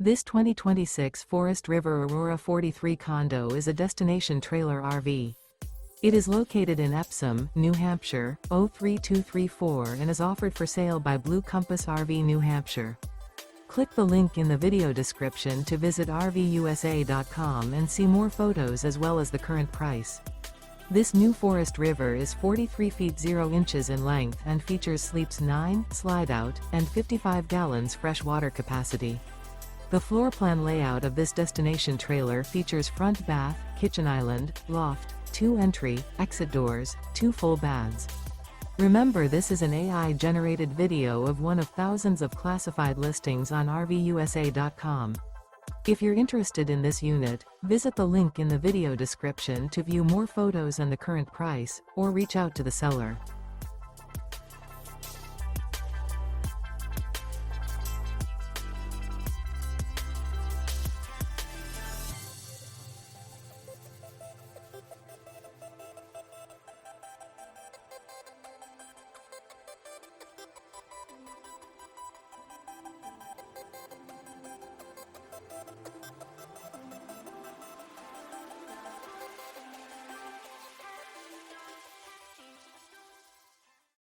This 2026 Forest River Aurora 43 condo is a destination trailer RV. It is located in Epsom, New Hampshire, 03234 and is offered for sale by Blue Compass RV New Hampshire. Click the link in the video description to visit RVUSA.com and see more photos as well as the current price. This new Forest River is 43 feet 0 inches in length and features sleeps 9, Slideout, and 55 gallons fresh water capacity. The floor plan layout of this destination trailer features front bath, kitchen island, loft, 2 entry, exit doors, 2 full baths. Remember, this is an AI-generated video of one of thousands of classified listings on RVUSA.com. If you're interested in this unit, visit the link in the video description to view more photos and the current price, or reach out to the seller.